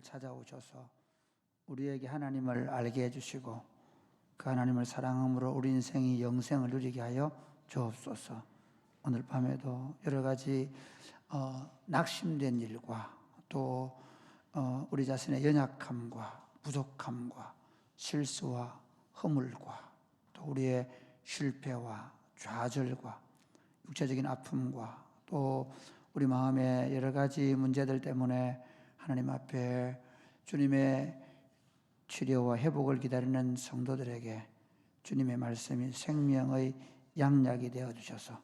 찾아오셔서 우리에게 하나님을 알게 해주시고 그 하나님을 사랑함으로 우리 인생이 영생을 누리게 하여 주옵소서. 오늘 밤에도 여러 가지 낙심된 일과 또 우리 자신의 연약함과 부족함과 실수와 허물과 또 우리의 실패와 좌절과 육체적인 아픔과 또 우리 마음의 여러 가지 문제들 때문에 하나님 앞에 주님의 치료와 회복을 기다리는 성도들에게 주님의 말씀이 생명의 양약이 되어주셔서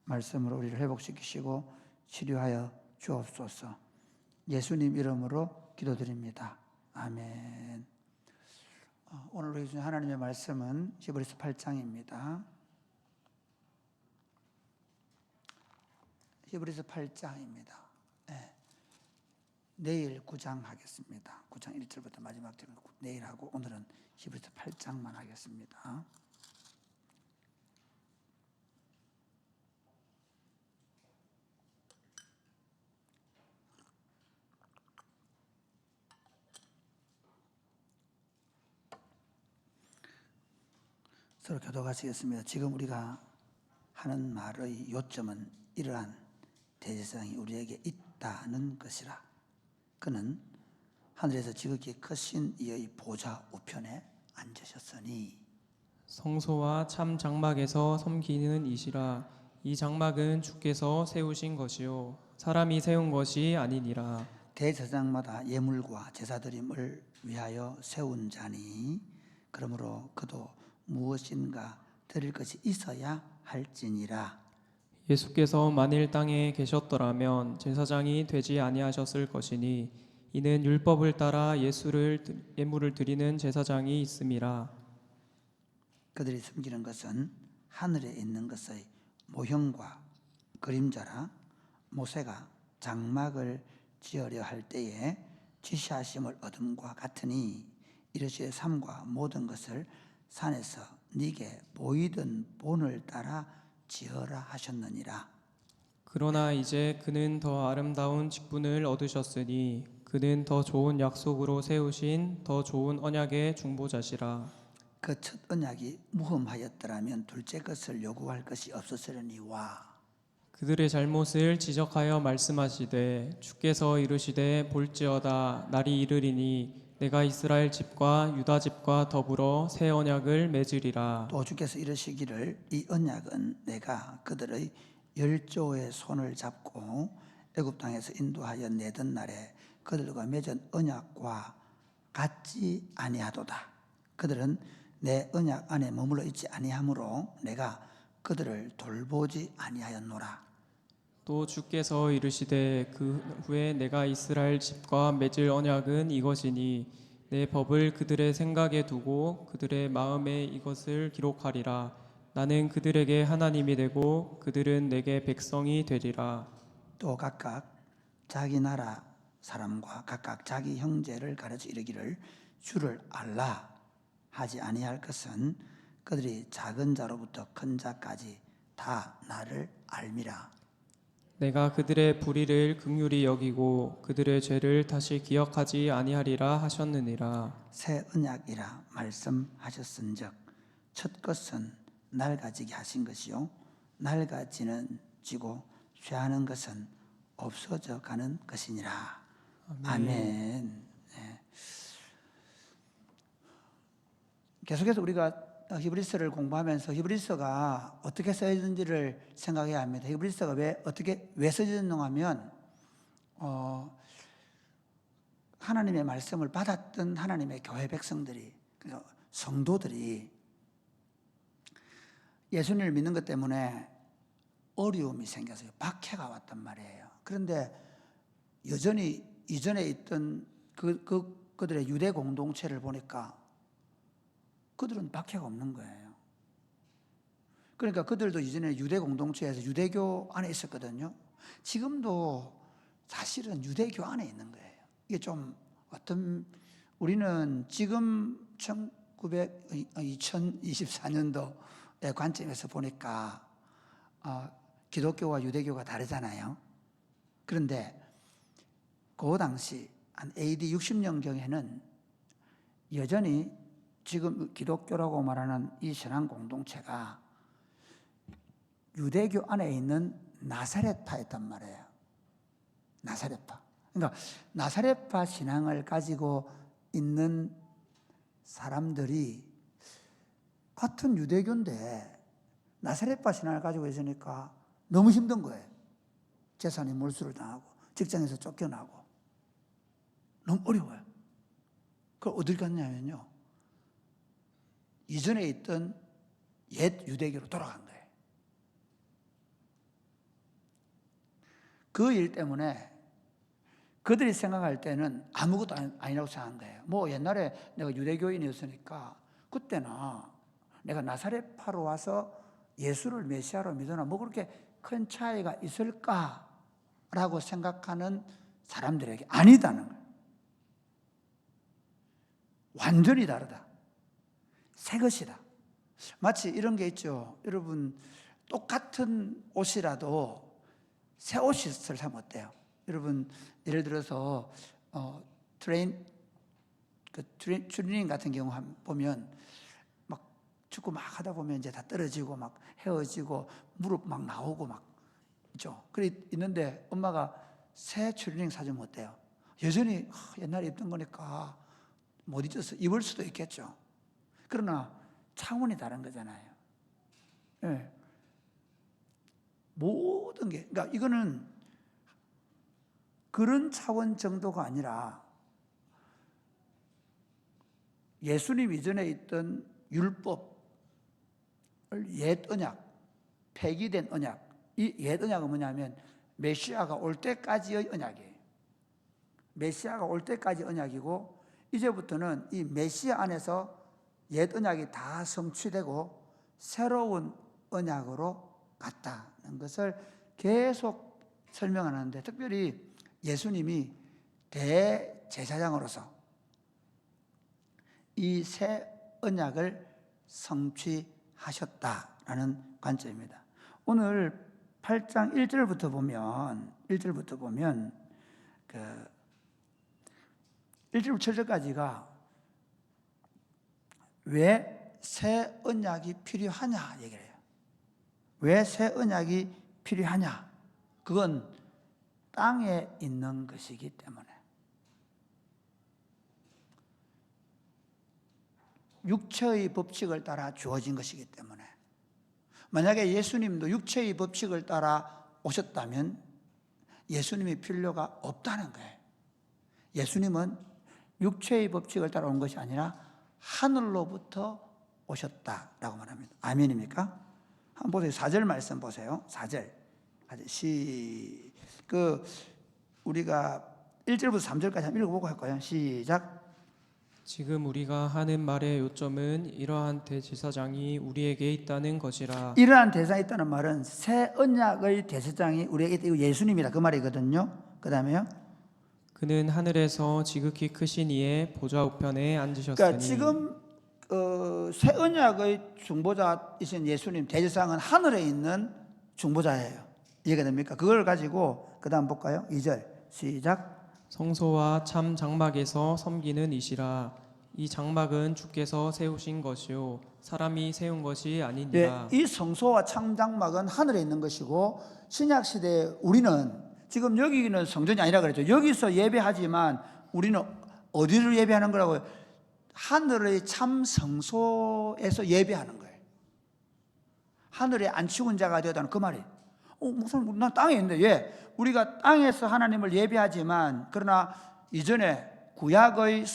말씀으로 우리를 회복시키시고 치료하여 주옵소서. 예수님 이름으로 기도드립니다. 아멘. 오늘 우리 주신 하나님의 말씀은 히브리서 8장입니다. 히브리서 8장입니다. 네. 내일 9장 하겠습니다. 9장 1절부터 마지막 절을 내일 하고 오늘은 히브리서 8장만 하겠습니다. 서로 교독하시겠습니다. 지금 우리가 하는 말의 요점은 이러한 대제사장이 우리에게 있다는 것이라. 그는 하늘에서 지극히 크신 이의 보좌 우편에 앉으셨으니 성소와 참 장막에서 섬기는 이시라. 이 장막은 주께서 세우신 것이요 사람이 세운 것이 아니니라. 대제사장마다 예물과 제사드림을 위하여 세운 자니 그러므로 그도 무엇인가 드릴 것이 있어야 할지니라. 예수께서 만일 땅에 계셨더라면 제사장이 되지 아니하셨을 것이니 이는 율법을 따라 예물을 드리는 제사장이 있음이라. 그들이 숨기는 것은 하늘에 있는 것의 모형과 그림자라. 모세가 장막을 지으려 할 때에 지시하심을 얻음과 같으니 이르시되 삶과 모든 것을 산에서 네게 보이던 본을 따라 지어라 하셨느니라. 그러나 이제 그는 더 아름다운 직분을 얻으셨으니 그는 더 좋은 약속으로 세우신 더 좋은 언약의 중보자시라. 그 첫 언약이 무흠하였더라면 둘째 것을 요구할 것이 없었으려니와. 그들의 잘못을 지적하여 말씀하시되 주께서 이르시되 볼지어다 날이 이르리니 내가 이스라엘 집과 유다 집과 더불어 새 언약을 맺으리라. 또 주께서 이르시기를 이 언약은 내가 그들의 열조의 손을 잡고 애굽 땅에서 인도하여 내던 날에 그들과 맺은 언약과 같지 아니하도다. 그들은 내 언약 안에 머물러 있지 아니하므로 내가 그들을 돌보지 아니하였노라. 또 주께서 이르시되 그 후에 내가 이스라엘 집과 맺을 언약은 이것이니 내 법을 그들의 생각에 두고 그들의 마음에 이것을 기록하리라. 나는 그들에게 하나님이 되고 그들은 내게 백성이 되리라. 또 각각 자기 나라 사람과 각각 자기 형제를 가르쳐 이르기를 주를 알라 하지 아니할 것은 그들이 작은 자로부터 큰 자까지 다 나를 알미라. 내가 그들의 불의를 긍휼히 여기고 그들의 죄를 다시 기억하지 아니하리라 하셨느니라. 새 언약이라 말씀하셨은즉 첫 것은 낡아지게 하신 것이요 낡아지는 지고 쇠하는 것은 없어져 가는 것이니라. 아멘. 네. 계속해서 우리가 히브리서를 공부하면서 히브리서가 어떻게 써졌는지를 생각해야 합니다. 히브리서가 왜 써졌는가 하면 하나님의 말씀을 받았던 하나님의 교회 백성들이, 그래서 성도들이 예수님을 믿는 것 때문에 어려움이 생겨서요. 박해가 왔단 말이에요. 그런데 여전히 이전에 있던 그들의 유대 공동체를 보니까 그들은 박해가 없는 거예요. 그러니까 그들도 이전에 유대 공동체에서 유대교 안에 있었거든요. 지금도 사실은 유대교 안에 있는 거예요. 이게 좀 우리는 지금 2024년도의 관점에서 보니까 기독교와 유대교가 다르잖아요. 그런데 그 당시 한 AD 60년경에는 여전히 지금 기독교라고 말하는 이 신앙 공동체가 유대교 안에 있는 나사렛파였단 말이에요. 나사렛파. 그러니까 나사렛파 신앙을 가지고 있는 사람들이 같은 유대교인데 나사렛파 신앙을 가지고 있으니까 너무 힘든 거예요. 재산이 몰수를 당하고 직장에서 쫓겨나고 너무 어려워요. 그걸 어딜 갔냐면요, 이전에 있던 옛 유대교로 돌아간 거예요. 그 일 때문에 그들이 생각할 때는 아무것도 아니라고 생각한 거예요. 뭐 옛날에 내가 유대교인이었으니까 그때나 내가 나사렛파로 와서 예수를 메시아로 믿으나 뭐 그렇게 큰 차이가 있을까라고 생각하는 사람들에게 아니다는 거예요. 완전히 다르다. 새 것이다. 마치 이런 게 있죠. 여러분, 똑같은 옷이라도 새 옷을 사면 어때요? 여러분, 예를 들어서 트레이닝 같은 경우 보면 막 축구 막 하다 보면 이제 다 떨어지고 막 헤어지고 무릎 막 나오고 막 있죠. 그래 있는데 엄마가 새 트레이닝 사주면 어때요? 여전히 옛날에 입던 거니까 못 잊어서 입을 수도 있겠죠. 그러나 차원이 다른 거잖아요. 네. 모든 게, 그러니까 이거는 그런 차원 정도가 아니라 예수님 이전에 있던 율법을 옛 언약, 폐기된 언약, 이 옛 언약은 뭐냐면 메시아가 올 때까지의 언약이에요. 메시아가 올 때까지 언약이고 이제부터는 이 메시아 안에서 옛 언약이 다 성취되고 새로운 언약으로 갔다는 것을 계속 설명하는데, 특별히 예수님이 대제사장으로서 이 새 언약을 성취하셨다라는 관점입니다. 오늘 8장 1절부터 보면 1절부터 7절까지가 왜 새 언약이 필요하냐 얘기를 해요. 왜 새 언약이 필요하냐? 그건 땅에 있는 것이기 때문에, 육체의 법칙을 따라 주어진 것이기 때문에, 만약에 예수님도 육체의 법칙을 따라 오셨다면 예수님이 필요가 없다는 거예요. 예수님은 육체의 법칙을 따라 온 것이 아니라 하늘로부터 오셨다라고 말합니다. 아멘입니까? 한번 보세요. 4절 말씀 보세요. 4절. 우리가 1절부터 3절까지 한번 읽어보고 할까요? 시작. 지금 우리가 하는 말의 요점은 이러한 대제사장이 우리에게 있다는 것이라. 이러한 대제사장이 있다는 말은 새 언약의 대제사장이 우리에게 있다. 예수님이다 그 말이거든요. 그 다음에요. 그는 하늘에서 지극히 크신 이의 보좌 우편에 앉으셨으니. 그러니까 지금 새 언약의 중보자이신 예수님 대제사장은 하늘에 있는 중보자예요. 이해가 됩니까? 그걸 가지고 그 다음 볼까요? 2절 시작. 성소와 참 장막에서 섬기는 이시라. 이 장막은 주께서 세우신 것이요 사람이 세운 것이 아니니라. 이 성소와 참 장막은 하늘에 있는 것이고, 신약 시대에 우리는 지금 여기는 성전이 아니라 그랬죠. 여기서 예배하지만 우리는 어디를 예배하는 거라고요? 하늘의 참 성소에서 예배하는 거예요. 하늘에 안 치운 자가 되었다는 그 말이에요. 무슨 난 땅에 있는데, 예, 우리가 땅에서 하나님을 예배하지만 그러나 이전에 구약의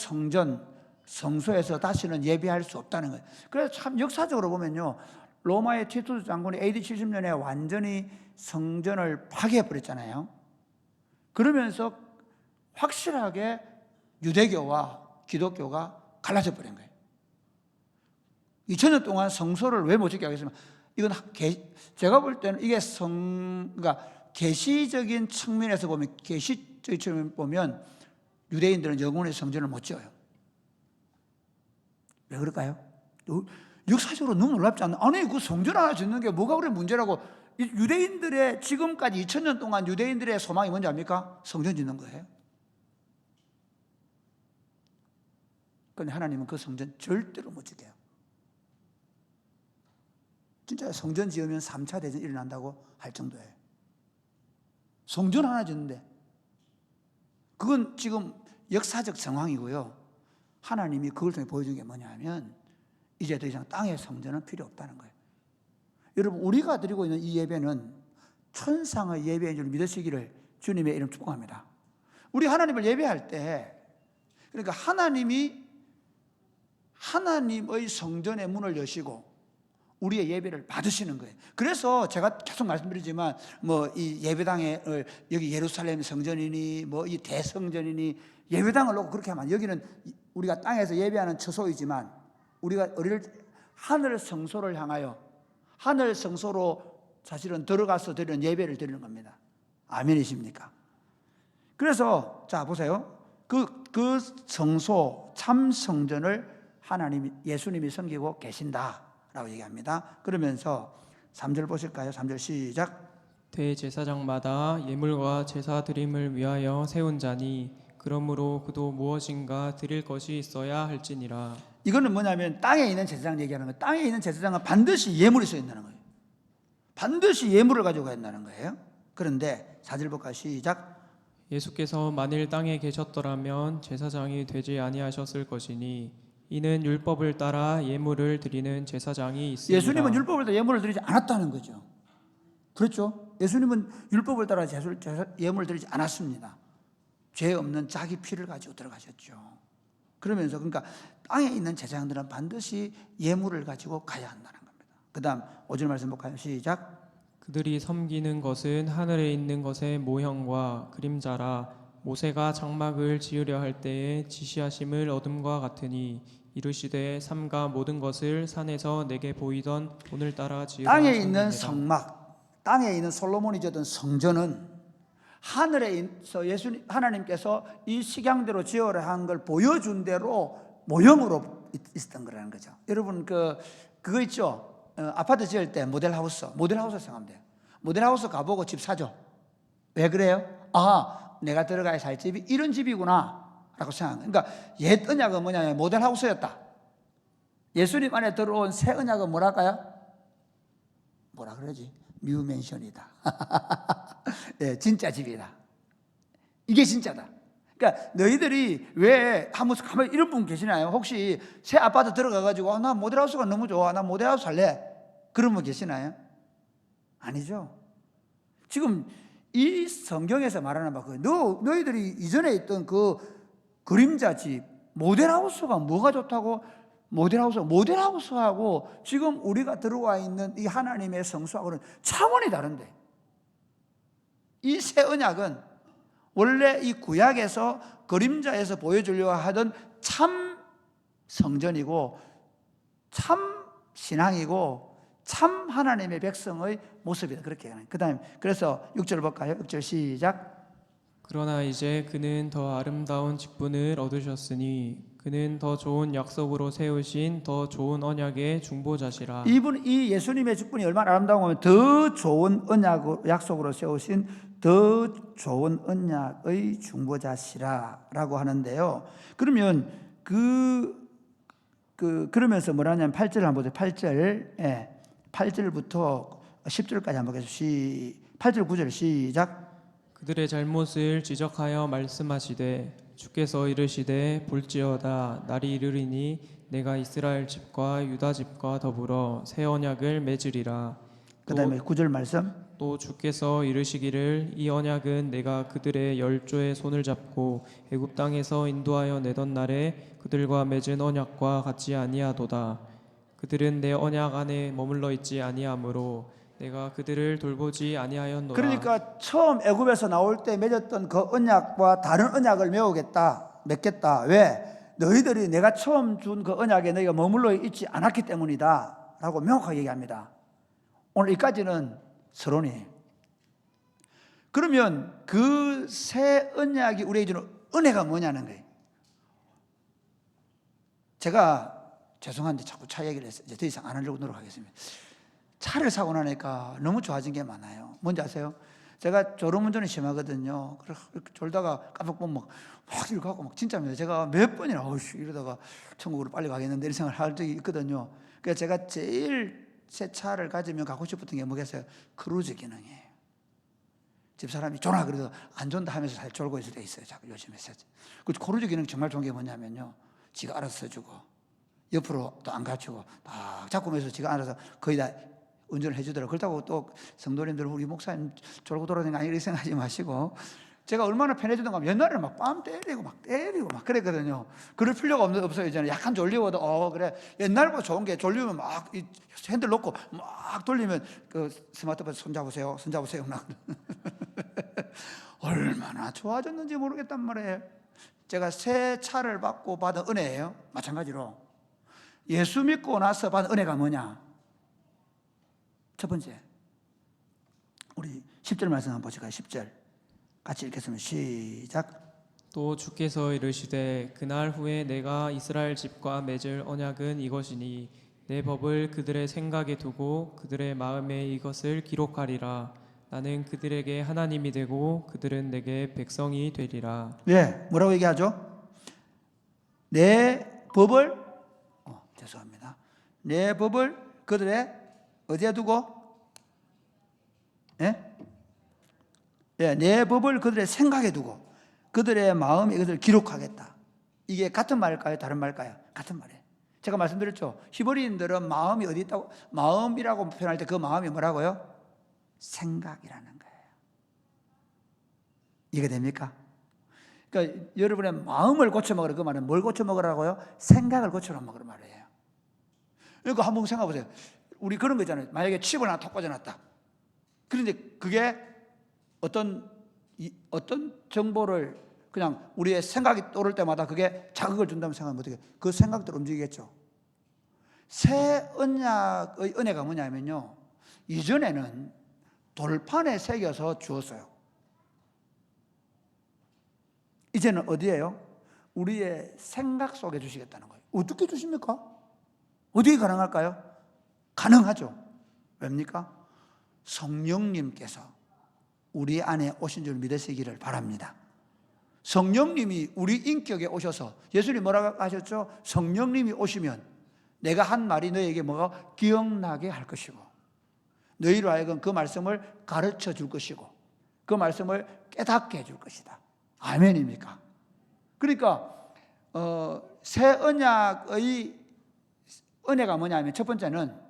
성소에서 다시는 예배할 수 없다는 거예요. 그래서 참 역사적으로 보면요, 로마의 티투스 장군이 AD 70년에 완전히 성전을 파괴해버렸잖아요. 그러면서 확실하게 유대교와 기독교가 갈라져 버린 거예요. 2000년 동안 성소를 왜 못 짓게 하겠습니까? 이건 제가 볼 때는 이게 그러니까 계시적인 측면에서 보면, 계시적인 측면에서 보면 유대인들은 영원히 성전을 못 지어요. 왜 그럴까요? 역사적으로 너무 놀랍지 않나? 아니, 그 성전 하나 짓는 게 뭐가 그래 문제라고. 유대인들의 지금까지 2000년 동안 유대인들의 소망이 뭔지 압니까? 성전 짓는 거예요. 그런데 하나님은 그 성전 절대로 못 지켜요. 진짜 성전 지으면 3차 대전 일어난다고 할 정도예요. 성전 하나 짓는데 그건 지금 역사적 정황이고요. 하나님이 그걸 통해 보여준 게 뭐냐면 이제 더 이상 땅의 성전은 필요 없다는 거예요. 여러분, 우리가 드리고 있는 이 예배는 천상의 예배인 줄 믿으시기를 주님의 이름 축복합니다. 우리 하나님을 예배할 때, 그러니까 하나님의 성전의 문을 여시고 우리의 예배를 받으시는 거예요. 그래서 제가 계속 말씀드리지만 뭐 이 예배당에 여기 예루살렘 성전이니 뭐 이 대성전이니 예배당을 놓고 그렇게 하면 여기는 우리가 땅에서 예배하는 처소이지만 우리가 하늘 성소를 향하여 하늘 성소로 사실은 들어가서 드리는 예배를 드리는 겁니다. 아멘이십니까? 그래서 자 보세요. 그 성소 참 성전을 예수님이 섬기고 계신다라고 얘기합니다. 그러면서 3절 보실까요? 3절 시작. 대제사장마다 예물과 제사 드림을 위하여 세운 자니 그러므로 그도 무엇인가 드릴 것이 있어야 할지니라. 이거는 뭐냐면 땅에 있는 제사장 얘기하는 거예요. 땅에 있는 제사장은 반드시 예물이 있어야 된다는 거예요. 반드시 예물을 가지고 가야 된다는 거예요. 그런데 4절 볼까요? 시작. 예수께서 만일 땅에 계셨더라면 제사장이 되지 아니하셨을 것이니 이는 율법을 따라 예물을 드리는 제사장이 있으니라. 예수님은 율법을 따라 예물을 드리지 않았다는 거죠. 그렇죠? 예수님은 율법을 따라 예물을 드리지 않았습니다. 죄 없는 자기 피를 가지고 들어가셨죠. 그러면서 그러니까 땅에 있는 제사장들은 반드시 예물을 가지고 가야 한다는 겁니다. 그 다음 5절 말씀 볼까요? 시작. 그들이 섬기는 것은 하늘에 있는 것의 모형과 그림자라. 모세가 장막을 지으려 할 때에 지시하심을 얻음과 같으니 이르시되 삼가 모든 것을 산에서 내게 보이던 오늘따라 지으라 땅에 하셨느니라. 있는 성막, 땅에 있는 솔로몬이 지었던 성전은 하늘에 있어 하나님께서 이 식양대로 지어라 한 걸 보여준 대로 모형으로 있었던 거라는 거죠. 여러분 그거 있죠. 아파트 지을 때 모델하우스 생각하면 돼요. 모델하우스 가보고 집 사죠. 왜 그래요? 아, 내가 들어가야 살 집이 이런 집이구나 라고 생각해요. 그러니까 옛 언약은 뭐냐면 모델하우스였다. 예수님 안에 들어온 새 언약은 뭐랄까요? 뭐라 그러지? 뉴맨션이다. 네, 진짜 집이다. 이게 진짜다. 그러니까 너희들이 왜 가만 이런 분 계시나요? 혹시 새 아파트 들어가가지고 나 모델하우스가 너무 좋아, 나 모델하우스 살래, 그런 분 계시나요? 아니죠. 지금 이 성경에서 말하는 바 너희들이 이전에 있던 그 그림자 집 모델하우스가 뭐가 좋다고? 모델하우스하고 지금 우리가 들어와 있는 이 하나님의 성소하고는 차원이 다른데, 이 새 언약은 원래 이 구약에서 그림자에서 보여주려고 하던 참 성전이고 참 신앙이고 참 하나님의 백성의 모습이다, 그렇게 하는. 그다음 그래서 6절 볼까요? 6절 시작. 그러나 이제 그는 더 아름다운 직분을 얻으셨으니 그는 더 좋은 약속으로 세우신 더 좋은 언약의 중보자시라. 이 예수님의 직분이 얼마나 아름다우면 더 좋은 약속으로 세우신 더 좋은 언약의 중보자시라라고 하는데요. 그러면 그러면서 뭐라냐면 8절 한번 보세요. 8절, 8절부터 10절까지 한번 보겠습니다. 8절 9절 시작. 그들의 잘못을 지적하여 말씀하시되 주께서 이르시되 볼지어다 날이 이르리니 내가 이스라엘 집과 유다 집과 더불어 새 언약을 맺으리라. 그 다음에 9절 말씀. 또 주께서 이르시기를 이 언약은 내가 그들의 열조의 손을 잡고 애굽 땅에서 인도하여 내던 날에 그들과 맺은 언약과 같지 아니하도다. 그들은 내 언약 안에 머물러 있지 아니하므로 내가 그들을 돌보지 아니하였노라. 그러니까 처음 애굽에서 나올 때 맺었던 그 언약과 다른 언약을 맺겠다. 왜? 너희들이 내가 처음 준 그 언약에 너희가 머물러 있지 않았기 때문이다 라고 명확하게 얘기합니다. 오늘 여기까지는 서론이에요. 그러면 그 새 언약이 우리에게 주는 은혜가 뭐냐는 거예요. 제가 죄송한데 자꾸 차 얘기를 해서 이제 더 이상 안 하려고 노력하겠습니다. 차를 사고 나니까 너무 좋아진 게 많아요. 뭔지 아세요? 제가 졸음운전이 심하거든요. 그래서 이렇게 졸다가 깜빡 보면 막 이렇게 하고 막 진짜입니다. 제가 몇 번이나 어이씨 이러다가 천국으로 빨리 가겠는데 이런 생각을 할 적이 있거든요. 그래서 제가 제일 새 차를 가지면 갖고 싶었던 게 뭐겠어요? 크루즈 기능이에요. 집사람이 졸아 그래도 안 존다 하면서 잘 졸고 있을 때 있어요. 자꾸 요즘에. 그 크루즈 기능 정말 좋은 게 뭐냐면요, 지가 알아서 써주고 옆으로 또 안 갖추고 딱 잡고 해서 지가 알아서 거의 다 운전을 해주더라고요. 그렇다고 또 성도님들 우리 목사님 졸고 돌아다니는 거 아니라 이렇게 생각하지 마시고, 제가 얼마나 편해지던가 하면 옛날에는 막 뺨 때리고 막 그랬거든요. 그럴 필요가 없어요. 이제는 약간 졸리워도 그래 옛날보다 좋은 게, 졸리면 막 이 핸들 놓고 막 돌리면 그 스마트폰 손잡으세요 막 얼마나 좋아졌는지 모르겠단 말이에요. 제가 새 차를 받고 받은 은혜예요. 마찬가지로 예수 믿고 나서 받은 은혜가 뭐냐? 첫 번째, 우리 10절 말씀 한번 보실까요? 10절 같이 읽겠습니다. 시작. 또 주께서 이르시되 그날 후에 내가 이스라엘 집과 맺을 언약은 이것이니 내 법을 그들의 생각에 두고 그들의 마음에 이것을 기록하리라. 나는 그들에게 하나님이 되고 그들은 내게 백성이 되리라. 예, 뭐라고 얘기하죠? 내 법을 죄송합니다. 내 법을 그들의 어디에 두고? 예? 예, 내 법을 그들의 생각에 두고 그들의 마음에 이것을 기록하겠다. 이게 같은 말일까요? 다른 말일까요? 같은 말이에요. 제가 말씀드렸죠. 히브리인들은 마음이 어디 있다고, 마음이라고 표현할 때 그 마음이 뭐라고요? 생각이라는 거예요. 이해됩니까? 그러니까 여러분의 마음을 고쳐먹으라, 그 말은 뭘 고쳐먹으라고요? 생각을 고쳐먹으라 말이에요. 그러니까 한번 생각해 보세요. 우리 그런 거 있잖아요. 만약에 칩을 하나 톡 꽂아놨다. 그런데 그게 어떤 정보를 그냥 우리의 생각이 떠오를 때마다 그게 자극을 준다면 생각하면 어떻게, 그 생각대로 움직이겠죠. 새 언약의 은혜가 뭐냐면요, 이전에는 돌판에 새겨서 주었어요. 이제는 어디에요? 우리의 생각 속에 주시겠다는 거예요. 어떻게 주십니까? 어떻게 가능할까요? 가능하죠. 왜입니까? 성령님께서 우리 안에 오신 줄 믿으시기를 바랍니다. 성령님이 우리 인격에 오셔서, 예수님 뭐라고 하셨죠? 성령님이 오시면 내가 한 말이 너에게 뭐가 기억나게 할 것이고 너희로 하여금 그 말씀을 가르쳐 줄 것이고 그 말씀을 깨닫게 해줄 것이다. 아멘입니까? 그러니까 새 언약의 은혜가 뭐냐면, 첫 번째는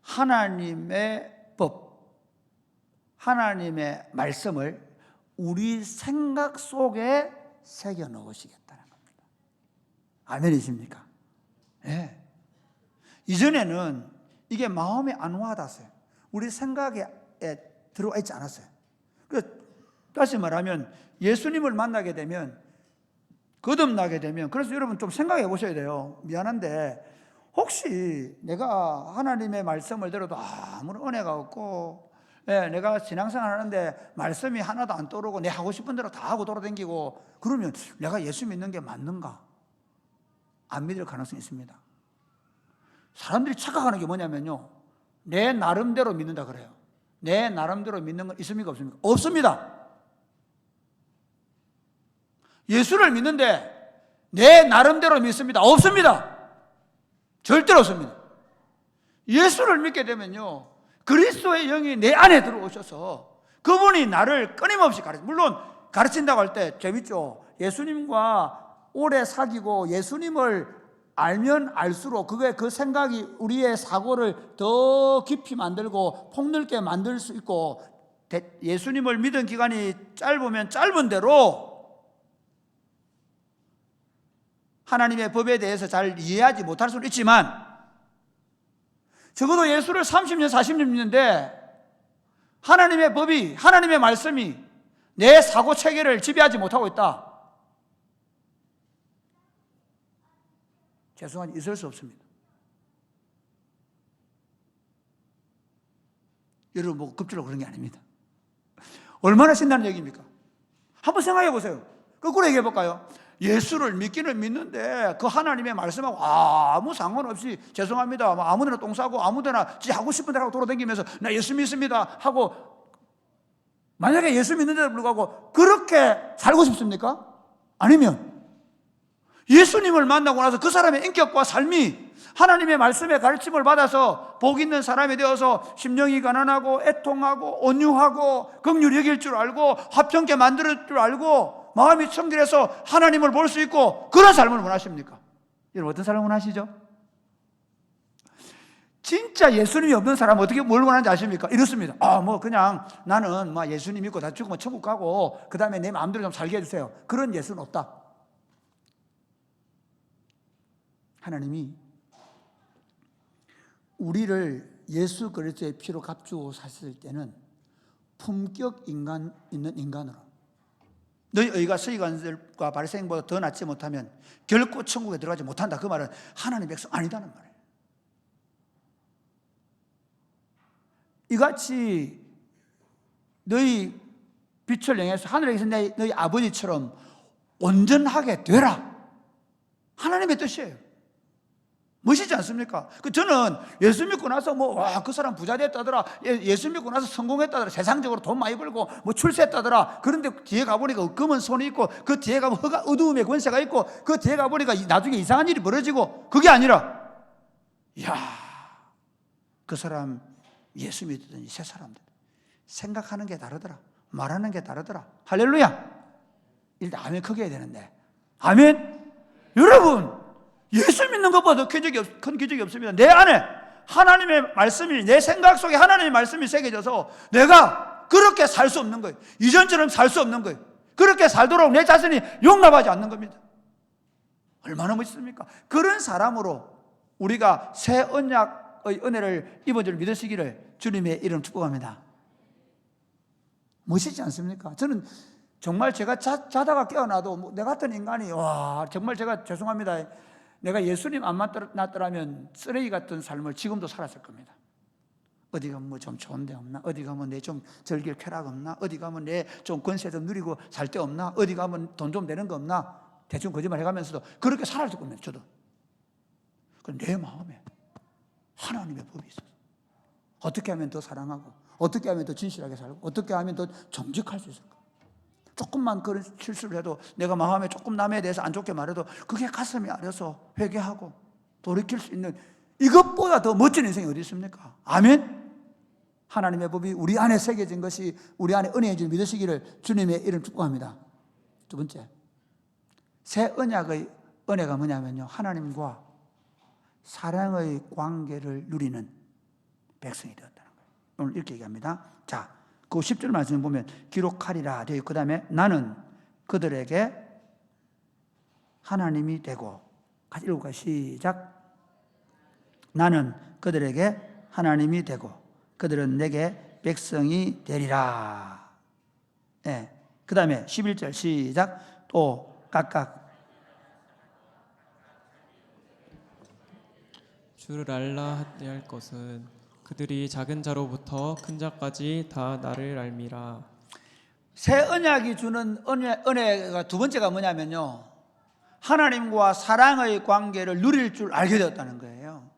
하나님의 법, 하나님의 말씀을 우리 생각 속에 새겨 넣으시겠다는 겁니다. 아멘이십니까? 예. 이전에는 이게 마음에 안 와닿았어요. 우리 생각에 들어와 있지 않았어요. 다시 말하면 예수님을 만나게 되면, 거듭나게 되면, 그래서 여러분 좀 생각해 보셔야 돼요. 미안한데 혹시 내가 하나님의 말씀을 들어도 아무런 은혜가 없고, 내가 신앙생활 하는데 말씀이 하나도 안 떠오르고 내 하고 싶은 대로 다 하고 돌아다니고, 그러면 내가 예수 믿는 게 맞는가? 안 믿을 가능성이 있습니다. 사람들이 착각하는 게 뭐냐면요, 내 나름대로 믿는다 그래요. 내 나름대로 믿는 건 있습니까? 없습니까? 없습니다. 예수를 믿는데 내 나름대로 믿습니다? 없습니다. 절대로 없습니다. 예수를 믿게 되면요, 그리스도의 영이 내 안에 들어오셔서 그분이 나를 끊임없이 물론 가르친다고 할 때 재밌죠. 예수님과 오래 사귀고 예수님을 알면 알수록 그 생각이 우리의 사고를 더 깊이 만들고 폭넓게 만들 수 있고, 예수님을 믿은 기간이 짧으면 짧은 대로 하나님의 법에 대해서 잘 이해하지 못할 수는 있지만, 적어도 예수를 30년 40년 믿는데 하나님의 법이, 하나님의 말씀이 내 사고 체계를 지배하지 못하고 있다, 죄송하지만 있을 수 없습니다. 여러분 뭐 급질로 그런 게 아닙니다. 얼마나 신나는 얘기입니까? 한번 생각해 보세요. 거꾸로 얘기해 볼까요? 예수를 믿기는 믿는데 그 하나님의 말씀하고 아무 상관없이, 죄송합니다, 아무데나 똥 싸고 아무데나 지 하고 싶은 대로 하고 돌아다니면서 나 예수 믿습니다 하고 만약에 예수 믿는데도 불구하고 그렇게 살고 싶습니까? 아니면 예수님을 만나고 나서 그 사람의 인격과 삶이 하나님의 말씀의 가르침을 받아서 복 있는 사람이 되어서 심령이 가난하고 애통하고 온유하고 긍휼히 여길 줄 알고 화평케 만들 줄 알고 마음이 청결해서 하나님을 볼 수 있고 그런 삶을 원하십니까? 여러분 어떤 삶을 원하시죠? 진짜 예수님이 없는 사람은 어떻게 뭘 원하는지 아십니까? 이렇습니다. 그냥 나는 예수님 믿고 다 죽으면 천국 가고 그 다음에 내 마음대로 좀 살게 해주세요. 그런 예수는 없다. 하나님이 우리를 예수 그리스도의 피로 값주고 사실 때는 품격 인간 있는 인간으로 너희 의가 서기관들과 바리새인보다 더 낫지 못하면 결코 천국에 들어가지 못한다. 그 말은 하나님의 백성 아니다는 말이에요. 이같이 너희 빛을 행해서 하늘에 계신 너희 아버지처럼 온전하게 되라. 하나님의 뜻이에요. 멋있지 않습니까? 저는 예수 믿고 나서 그 사람 부자 됐다더라. 예수 믿고 나서 성공했다더라. 세상적으로 돈 많이 벌고 출세했다더라. 그런데 뒤에 가보니까 검은 손이 있고 그 뒤에 가면 어두움의 권세가 있고 그 뒤에 가보니까 나중에 이상한 일이 벌어지고 그게 아니라 그 사람 예수 믿더니 새 사람들 생각하는 게 다르더라. 말하는 게 다르더라. 할렐루야. 일단 아멘 크게 해야 되는데 아멘. 여러분 예수 믿는 것보다 큰 기적이 없습니다. 내 안에 하나님의 말씀이 내 생각 속에 하나님의 말씀이 새겨져서 내가 그렇게 살 수 없는 거예요. 이전처럼 살 수 없는 거예요. 그렇게 살도록 내 자신이 용납하지 않는 겁니다. 얼마나 멋있습니까? 그런 사람으로 우리가 새 언약의 은혜를 입은 줄 믿으시기를 주님의 이름 축복합니다. 멋있지 않습니까? 저는 정말 제가 자다가 깨어나도 내 같은 인간이 정말 제가 죄송합니다. 내가 예수님 안 만났더라면 쓰레기 같은 삶을 지금도 살았을 겁니다. 어디 가면 좀 좋은 데 없나? 어디 가면 내 좀 즐길 쾌락 없나? 어디 가면 내 좀 권세 좀 누리고 살 데 없나? 어디 가면 돈 좀 되는 거 없나? 대충 거짓말 해가면서도 그렇게 살았을 겁니다. 저도. 내 마음에 하나님의 법이 있어서 어떻게 하면 더 사랑하고 어떻게 하면 더 진실하게 살고 어떻게 하면 더 정직할 수 있을까? 조금만 그런 실수를 해도 내가 마음에 조금 남에 대해서 안 좋게 말해도 그게 가슴이 아려서 회개하고 돌이킬 수 있는 이것보다 더 멋진 인생이 어디 있습니까? 아멘. 하나님의 법이 우리 안에 새겨진 것이 우리 안에 은혜인 줄 믿으시기를 주님의 이름 축복합니다. 두 번째, 새 언약의 은혜가 뭐냐면요, 하나님과 사랑의 관계를 누리는 백성이 되었다는 거예요. 오늘 이렇게 얘기합니다. 자, 그 10절 말씀을 보면 기록하리라 되어 있고, 그 다음에 나는 그들에게 하나님이 되고, 같이 읽어볼까요? 시작. 나는 그들에게 하나님이 되고 그들은 내게 백성이 되리라. 네. 그 다음에 11절 시작. 또 각각 주를 알라 할 것은 그들이 작은 자로부터 큰 자까지 다 나를 알미라. 새 언약이 주는 은혜가 두 번째가 뭐냐면요, 하나님과 사랑의 관계를 누릴 줄 알게 되었다는 거예요.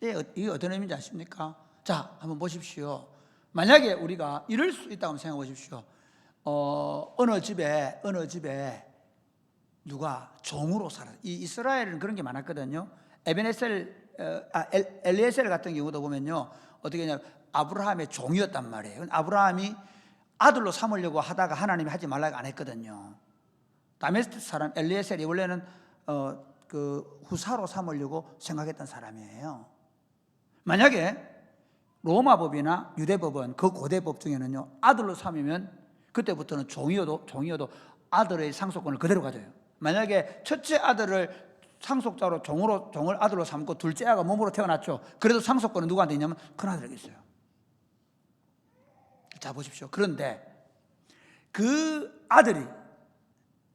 이게 어떤 의미인지 아십니까? 자, 한번 보십시오. 만약에 우리가 이럴 수 있다고 생각해 보십시오. 어느 집에 누가 종으로 살아. 이 이스라엘은 그런 게 많았거든요. 엘리에셀 같은 경우도 보면요, 어떻게 했냐, 아브라함의 종이었단 말이에요. 아브라함이 아들로 삼으려고 하다가 하나님이 하지 말라고 안 했거든요. 다메스크 사람 엘리에셀이 원래는 그 후사로 삼으려고 생각했던 사람이에요. 만약에 로마법이나 유대법은 그 고대법 중에는요, 아들로 삼으면 그때부터는 종이어도 아들의 상속권을 그대로 가져요. 만약에 첫째 아들을 상속자로 종을 아들로 삼고 둘째 아가 몸으로 태어났죠. 그래도 상속권은 누구한테 있냐면 큰아들에게 있어요. 자, 보십시오. 그런데 그 아들이,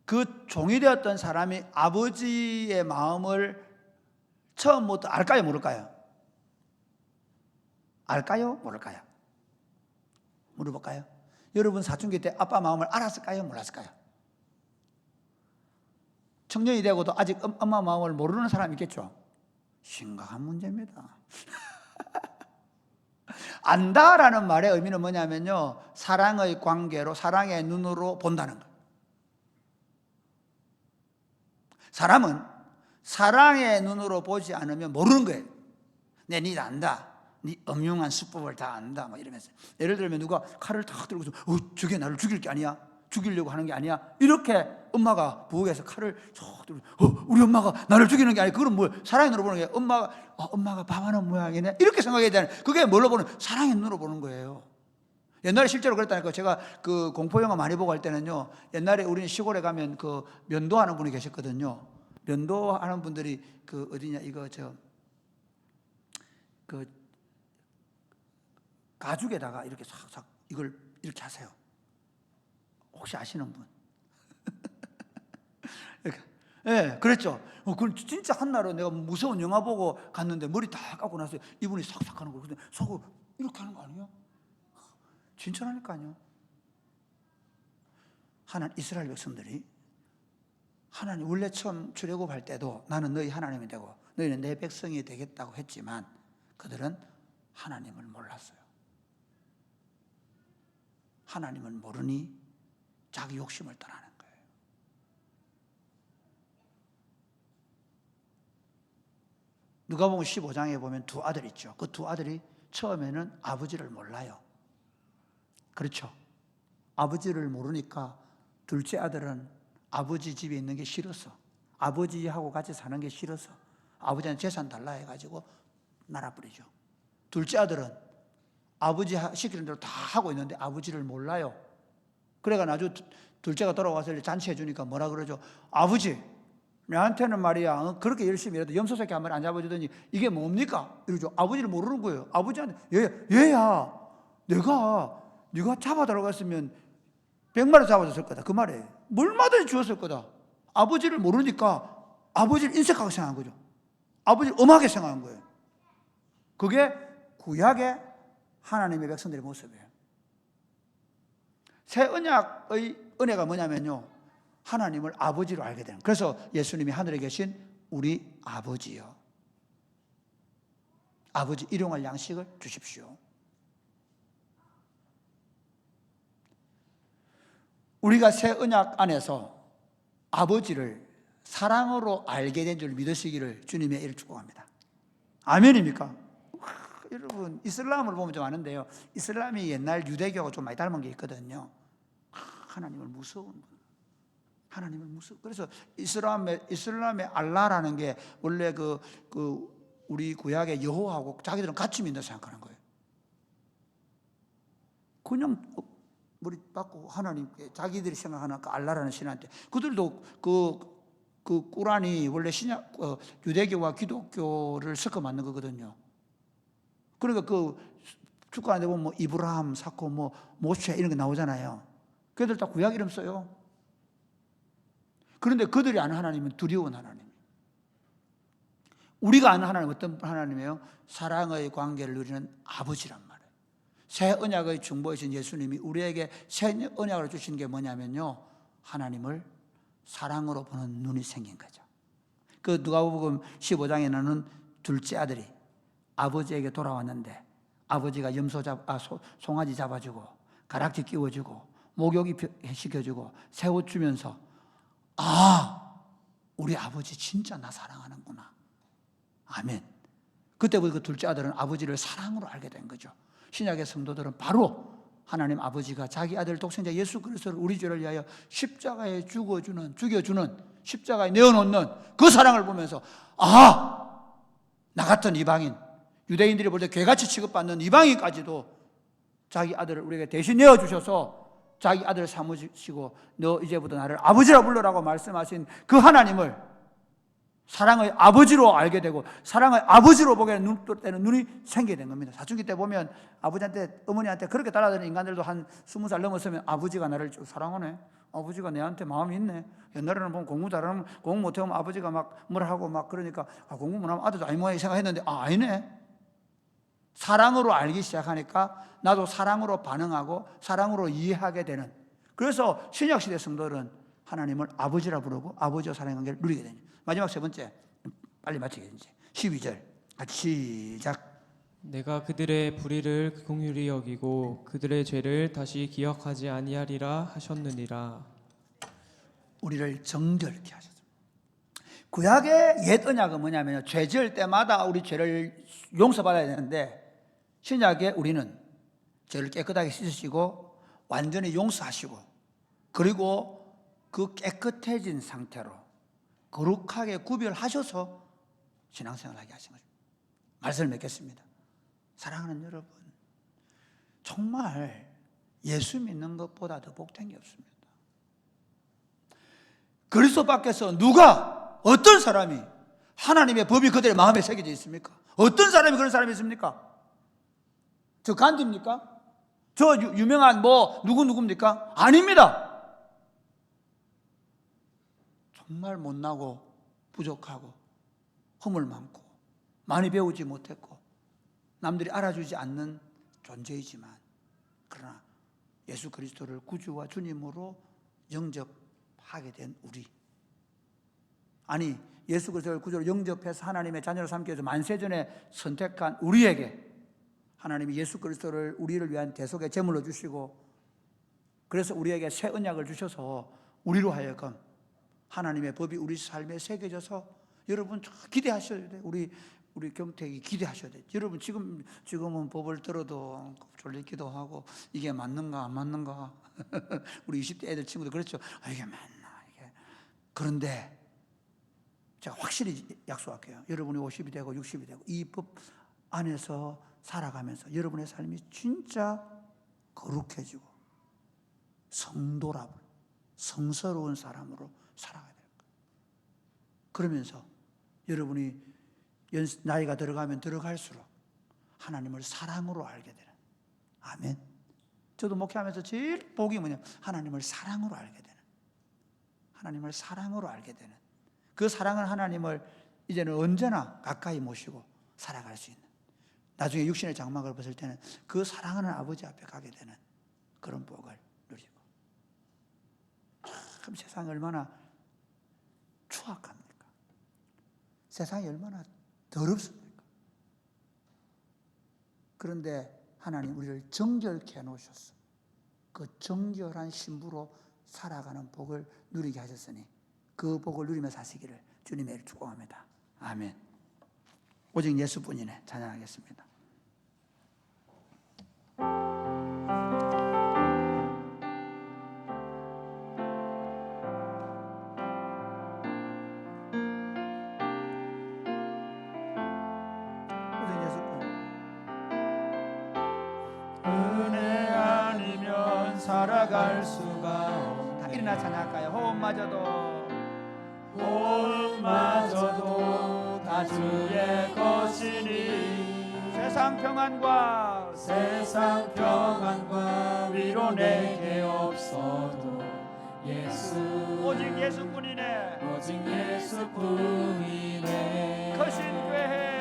그 종이 되었던 사람이 아버지의 마음을 처음부터 알까요, 모를까요? 알까요, 모를까요? 물어볼까요? 여러분 사춘기 때 아빠 마음을 알았을까요, 몰랐을까요? 청년이 되고도 아직 엄마 마음을 모르는 사람이 있겠죠? 심각한 문제입니다. 안다라는 말의 의미는 뭐냐면요, 사랑의 관계로, 사랑의 눈으로 본다는 거예요. 사람은 사랑의 눈으로 보지 않으면 모르는 거예요. 내 니 안다, 네 엄흉한 수법을 다 안다, 뭐 이러면서. 예를 들면 누가 칼을 탁 들고서 저게 나를 죽일 게 아니야, 죽이려고 하는 게 아니야, 이렇게 엄마가 부엌에서 칼을 탁 들고 우리 엄마가 나를 죽이는 게 아니야, 그건 뭐 사랑의 눈으로 보는 게, 엄마가 밥하는 모양이네, 이렇게 생각해야 되는, 그게 뭘로 보는, 사랑의 눈으로 보는 거예요. 옛날에 실제로 그랬다니까. 제가 그 공포영화 많이 보고 할 때는요, 옛날에 우리는 시골에 가면 그 면도하는 분이 계셨거든요. 면도하는 분들이 그 어디냐, 이거 그 가죽에다가 이렇게 싹싹 이걸 이렇게 하세요. 혹시 아시는 분? 이렇게. 예, 그랬죠. 그 진짜 한날은 내가 무서운 영화 보고 갔는데 머리 다 감고 나서 이분이 싹싹 하는 거예요. 근데 속으로 이렇게 하는 거 아니에요? 진짜라니까요. 이스라엘 백성들이 하나님 원래 처음 출애굽할 때도 나는 너희 하나님이 되고 너희는 내 백성이 되겠다고 했지만 그들은 하나님을 몰랐어요. 하나님을 모르니 자기 욕심을 떠나는 거예요. 누가복음 15장에 보면 두 아들 있죠. 그 두 아들이 처음에는 아버지를 몰라요. 그렇죠. 아버지를 모르니까 둘째 아들은 아버지 집에 있는 게 싫어서, 아버지하고 같이 사는 게 싫어서 아버지한테 재산 달라 해가지고 날아버리죠. 둘째 아들은 아버지 시키는 대로 다 하고 있는데 아버지를 몰라요. 그래가 나중에 둘째가 돌아와서 잔치해 주니까 뭐라 그러죠? 아버지, 내한테는 말이야 그렇게 열심히 해도 염소 새끼 한 마리 안 잡아주더니 이게 뭡니까? 이러죠. 아버지를 모르는 거예요. 아버지한테 얘야, 네가 잡아달라고 했으면 100마리 잡아줬을 거다, 그 말이에요. 물마다 주었을 거다. 아버지를 모르니까 아버지를 인색하게 생각한 거죠. 아버지를 엄하게 생각한 거예요. 그게 구약의 하나님의 백성들의 모습이에요. 새 언약의 은혜가 뭐냐면요, 하나님을 아버지로 알게 되는. 그래서 예수님이 하늘에 계신 우리 아버지요, 아버지 일용할 양식을 주십시오. 우리가 새 언약 안에서 아버지를 사랑으로 알게 된 줄 믿으시기를 주님의 이름으로 축복합니다. 아멘입니까? 여러분, 이슬람을 보면 좀 아는데요, 이슬람이 옛날 유대교하고 좀 많이 닮은 게 있거든요. 하나님을 무서운 분, 하나님을 무서워. 그래서 이슬람의 알라라는 게 원래 우리 구약의 여호와하고 자기들은 같이 믿는다 생각하는 거예요. 그냥 머리 받고 하나님께 자기들이 생각하는 그 알라라는 신한테, 그들도 그 꾸란이 원래 신약 유대교와 기독교를 섞어 만든 거거든요. 그러니까 그 축구하는데 보면 뭐 이브라함 사코 뭐 모세 이런 게 나오잖아요. 그들 다 구약 이름 써요. 그런데 그들이 아는 하나님은 두려운 하나님. 우리가 아는 하나님은 어떤 하나님이에요? 사랑의 관계를 누리는 아버지란 말이에요. 새 언약의 중보이신 예수님이 우리에게 새 언약을 주신 게 뭐냐면요, 하나님을 사랑으로 보는 눈이 생긴 거죠. 그 누가복음 15장에는 둘째 아들이 아버지에게 돌아왔는데 아버지가 송아지 잡아주고 가락지 끼워주고 목욕이 시켜주고 새 옷 주면서 우리 아버지 진짜 나 사랑하는구나. 아멘. 그때부터 그 둘째 아들은 아버지를 사랑으로 알게 된 거죠. 신약의 성도들은 바로 하나님 아버지가 자기 아들 독생자 예수 그리스도를 우리 죄를 위하여 십자가에 죽여주는 십자가에 내어놓는 그 사랑을 보면서 나 같은 이방인, 유대인들이 볼 때 개같이 취급받는 이방인까지도 자기 아들을 우리에게 대신 내어주셔서 자기 아들을 삼으시고 너 이제부터 나를 아버지라 불러라고 말씀하신 그 하나님을 사랑의 아버지로 알게 되고 사랑의 아버지로 보게 되는 눈이 생기게 된 겁니다. 사춘기 때 보면 아버지한테, 어머니한테 그렇게 따라다니는 인간들도 한 20살 넘었으면 아버지가 나를 사랑하네, 아버지가 내한테 마음이 있네. 옛날에는 보면 공부 잘하면, 공부 못하면 아버지가 막 뭐라 하고 막 그러니까 공부 못하면 아들도 아니 뭐야 생각했는데 아니네. 사랑으로 알기 시작하니까 나도 사랑으로 반응하고 사랑으로 이해하게 되는. 그래서 신약시대 성도들은 하나님을 아버지라 부르고 아버지와 사랑의 관계를 누리게 되는. 마지막 세 번째, 빨리 마치겠지. 12절 같이 시작. 내가 그들의 불의를 긍휼히 여기고 그들의 죄를 다시 기억하지 아니하리라 하셨느니라. 우리를 정결케 하셨습니다. 구약의 옛 언약은 뭐냐면 죄 지을 때마다 우리 죄를 용서받아야 되는데, 신약에 우리는 죄를 깨끗하게 씻으시고 완전히 용서하시고, 그리고 그 깨끗해진 상태로 거룩하게 구별하셔서 신앙생활하게 하신 거죠. 말씀을 맺겠습니다. 사랑하는 여러분, 정말 예수 믿는 것보다 더 복된 게 없습니다. 그리스도 밖에서 누가, 어떤 사람이 하나님의 법이 그들의 마음에 새겨져 있습니까? 어떤 사람이 그런 사람이 있습니까? 저 간디입니까? 저 유명한 누구입니까? 아닙니다. 정말 못나고 부족하고 허물 많고 많이 배우지 못했고 남들이 알아주지 않는 존재이지만, 그러나 예수 그리스도를 구주와 주님으로 영접하게 된 우리, 아니 예수 그리스도를 구주로 영접해서 하나님의 자녀로 삼기 위해서 만세전에 선택한 우리에게 하나님이 예수 그리스도를 우리를 위한 대속의 제물로 주시고, 그래서 우리에게 새 언약을 주셔서 우리로 하여금 하나님의 법이 우리 삶에 새겨져서, 여러분 기대하셔야 돼요. 우리 경택이 기대하셔야 돼요. 여러분 지금은 법을 들어도 졸리기도 하고 이게 맞는가 안 맞는가 우리 20대 애들 친구들 그렇죠. 이게 맞나 이게. 그런데 제가 확실히 약속할게요. 여러분이 50이 되고 60이 되고 이 법 안에서 살아가면서 여러분의 삶이 진짜 거룩해지고 성도라고, 성스러운 사람으로 살아가야 돼요. 그러면서 여러분이 나이가 들어가면 들어갈수록 하나님을 사랑으로 알게 되는, 아멘. 저도 목회하면서 제일 복이 뭐냐면 하나님을 사랑으로 알게 되는, 하나님을 사랑으로 알게 되는, 그 사랑은 하나님을 이제는 언제나 가까이 모시고 살아갈 수 있는, 나중에 육신의 장막을 벗을 때는 그 사랑하는 아버지 앞에 가게 되는 그런 복을 누리고. 참 세상이 얼마나 추악합니까? 세상이 얼마나 더럽습니까? 그런데 하나님 우리를 정결케 해놓으셨어. 그 정결한 신부로 살아가는 복을 누리게 하셨으니 그 복을 누리며 사시기를 주님의 이름으로 축복합니다. 아멘. 오직 예수뿐이네. 찬양하겠습니다. 은혜 아니면 살아갈 수가 없네. 일어나 찬양할까요? 호흡마저도 다 주의 것이니 세상 평안과 위로 내게 없어도 예수 오직 예수뿐이네. 오직 예수뿐이네. 크신 교회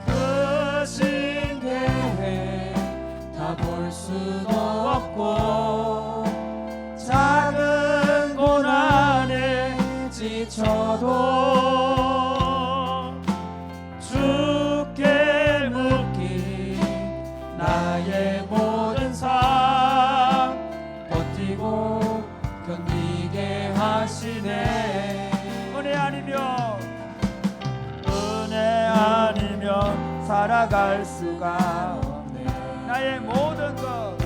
크신 교회 다 볼 수도 없고 작은 고난에 지쳐도 주께 묻기 나의 모든 삶 버티고 견디게 하시네. 은혜 아니면 살아갈 수가 없네. 나의 모든 것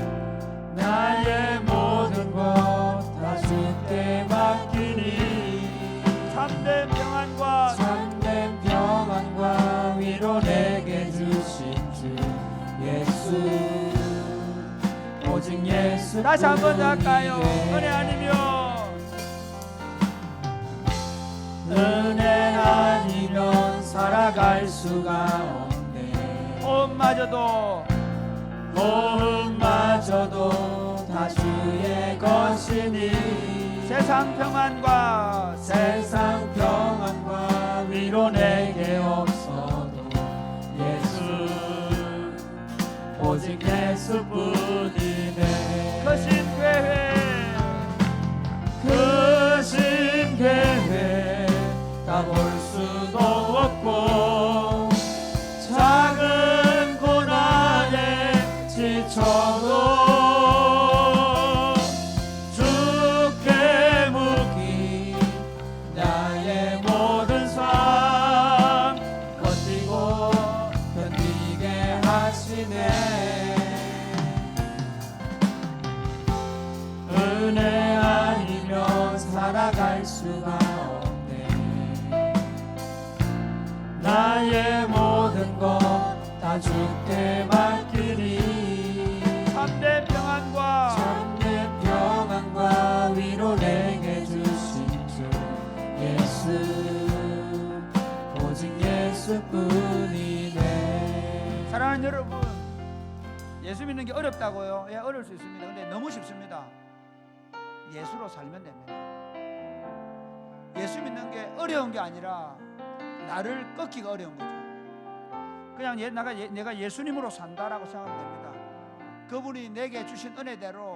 다 주께 맡기니 참된 평안과 위로 내게 주신 주 예수 오직 예수. 다시 한번 더 할까요? 은혜 아니면 살아갈 수가 없네. 호흡마저도 다 주의 것이니 세상 평안과 위로 내게 없어도 예수 오직 예수뿐이네. 크신 교회 다 볼 수도 없고 작은 나의 모든 것 다 주께 맡기리 참된 평안과 참된 평안과 위로 내게 주신 주 예수 오직 예수뿐이네. 사랑하는 여러분, 예수 믿는 게 어렵다고요? 예, 어려울 수 있습니다. 근데 너무 쉽습니다. 예수로 살면 됩니다. 예수 믿는 게 어려운 게 아니라 나를 꺾기가 어려운 거죠. 그냥 내가 예수님으로 산다라고 생각하면 됩니다. 그분이 내게 주신 은혜대로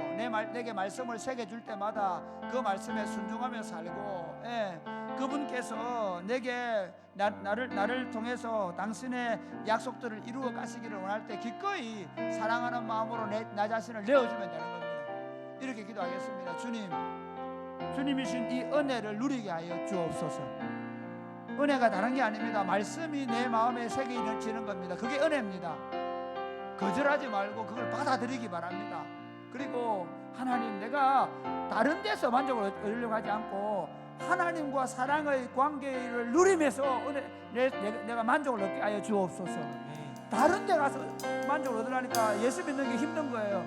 내게 말씀을 새겨줄 때마다 그 말씀에 순종하며 살고, 예, 그분께서 내게 나를 통해서 당신의 약속들을 이루어 가시기를 원할 때 기꺼이 사랑하는 마음으로 나 자신을 내어주면 되는 겁니다. 이렇게 기도하겠습니다. 주님이신 이 은혜를 누리게 하여 주옵소서. 은혜가 다른 게 아닙니다. 말씀이 내 마음에 새겨지는 겁니다. 그게 은혜입니다. 거절하지 말고 그걸 받아들이기 바랍니다. 그리고 하나님, 내가 다른 데서 만족을 얻으려고 하지 않고 하나님과 사랑의 관계를 누리면서 내가 만족을 얻게 하여 주옵소서. 다른 데 가서 만족을 얻으려니까 예수 믿는 게 힘든 거예요.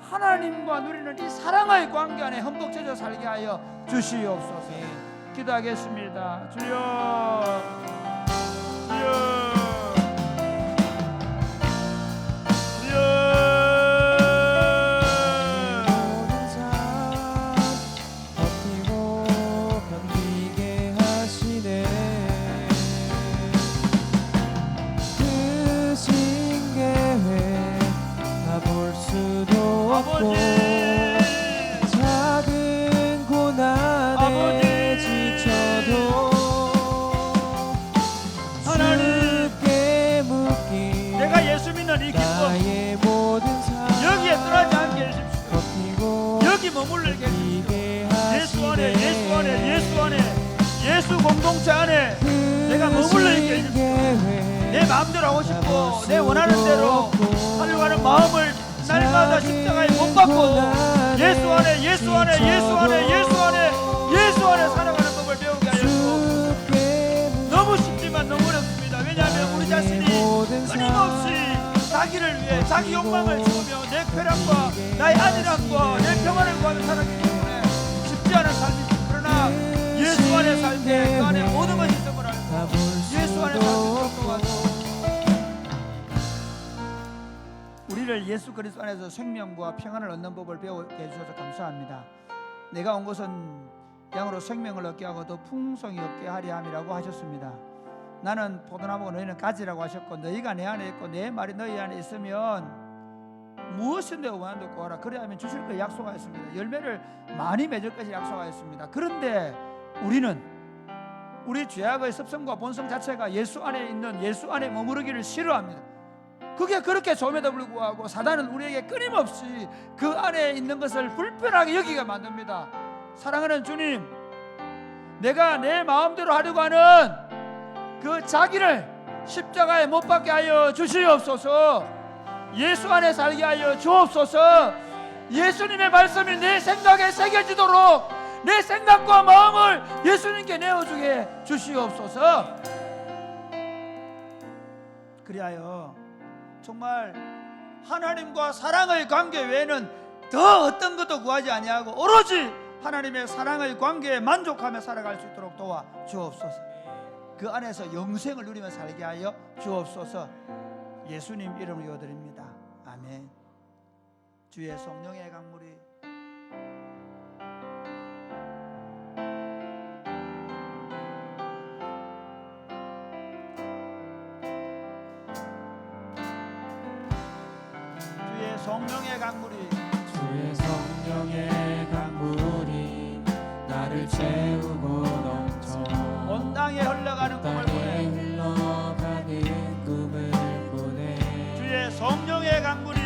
하나님과 누리는 이 사랑의 관계 안에 흠뻑 젖어 살게 하여 주시옵소서. 기도하겠습니다. 주여, 주여, 주여. 모든 삶 버티고 견디게 하시네. 크신 계획 다 볼 수도 없고 작은 고난에 지쳐도 주께 묶인 내가 예수 믿는 이 기쁨 나의 모든 삶 여기에 떠나지 않게 해주십시오. 버티고 여기 머물러게 해주십시오. 예수 안에, 하시네. 예수 안에, 예수 안에, 예수 공동체 안에 내가 머물러 있게 해주십시오. 내 마음대로 하고 싶고 내 원하는 대로 하려고 하는 마음을 날마다 십자가에 못 박고 예수 안에, 예수 안에, 예수 안에, 예수 안에, 예수 안에 살아가는 법을 배우게 하여 주옵소서. 너무 쉽지만 너무 어렵습니다. 왜냐하면 우리 자신이 끊임없이 자기를 위해 자기 욕망을 채우며 내 쾌락과 나의 안일함과 내 평안을 구하며 살았기 때문에 쉽지 않은 삶이죠. 그러나 예수 안에 살 때 그 안에 모든 것이 있음을 알고 예수 안에 살수 있도록 도와주옵소서. 우리를 예수 그리스도 안에서 생명과 평안을 얻는 법을 배우게 해주셔서 감사합니다. 내가 온 것은 양으로 생명을 얻게 하고 더 풍성히 얻게 하려 함이라고 하셨습니다. 나는 포도나무고 너희는 가지라고 하셨고 너희가 내 안에 있고 내 말이 너희 안에 있으면 무엇인데 원하는 데 구하라. 그래야만 주실 걸 약속하였습니다. 열매를 많이 맺을 것을 약속하였습니다. 그런데 우리는 우리 죄악의 습성과 본성 자체가 예수 안에 있는 예수 안에 머무르기를 싫어합니다. 그게 그렇게 좋음에도 불구하고 사단은 우리에게 끊임없이 그 안에 있는 것을 불편하게 여기게 만듭니다. 사랑하는 주님, 내가 내 마음대로 하려고 하는 그 자기를 십자가에 못 박게 하여 주시옵소서. 예수 안에 살게 하여 주옵소서. 예수님의 말씀이 내 생각에 새겨지도록 내 생각과 마음을 예수님께 내어주게 주시옵소서. 그리하여 정말 하나님과 사랑의 관계 외에는 더 어떤 것도 구하지 아니하고 오로지 하나님의 사랑의 관계에 만족하며 살아갈 수 있도록 도와 주옵소서. 그 안에서 영생을 누리며 살게 하여 주옵소서. 예수님 이름으로 기도드립니다. 아멘. 주의 성령의 강물이 주의 성령의 강물이 주의 성령의 강물이 나를 채우고 넘쳐 온 땅에 흘러가는 꿈을 땅에 보내. 흘러가는 꿈을 보내. 주의 성령의 강물이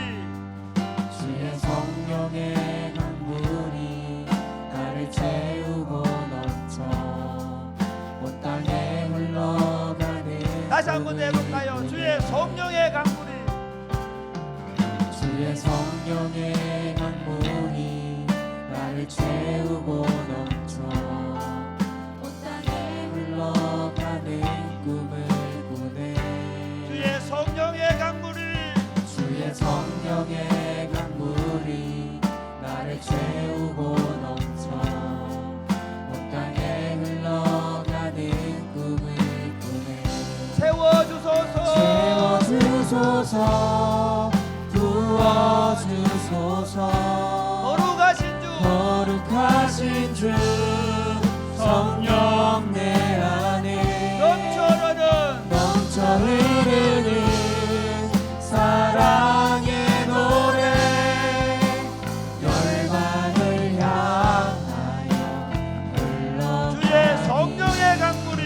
주의 성령의 강물이 나를 채우고 넘쳐 온 땅에 흘러가는 다시 한번 해볼까요? 주의 성령의 강물이 주의 성령의 강물이 나를 채우고 넘쳐 온 땅에 흘러가는 꿈을 부어주소서 부어주소서 거룩하신 주 성령 내 안에 넘쳐 흐르는 사랑의 노래 열방을 향하여 흘러 주의 성령의 강물이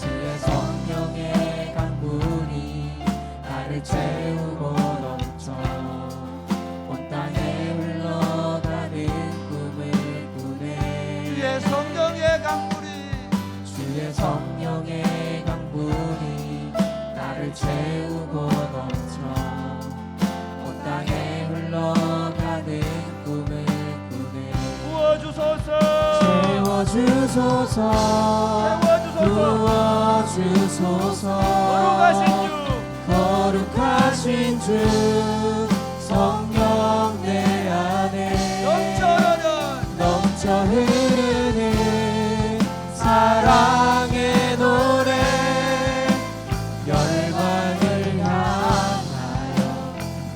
주의 성령의 강물이 나를 채우고 넘쳐 온 땅에 흘러가는 꿈을 꾸네 주의 성령의 강물이 주의 성령의 강물이 나를 채우고 넘쳐 온 땅에 흘러가는 꿈을 꾸네 부어주소서 채워주소서 부어주소서 거룩하신 주 성령 내 안에 넘쳐 흐르는 사랑의 노래 열방을 향하여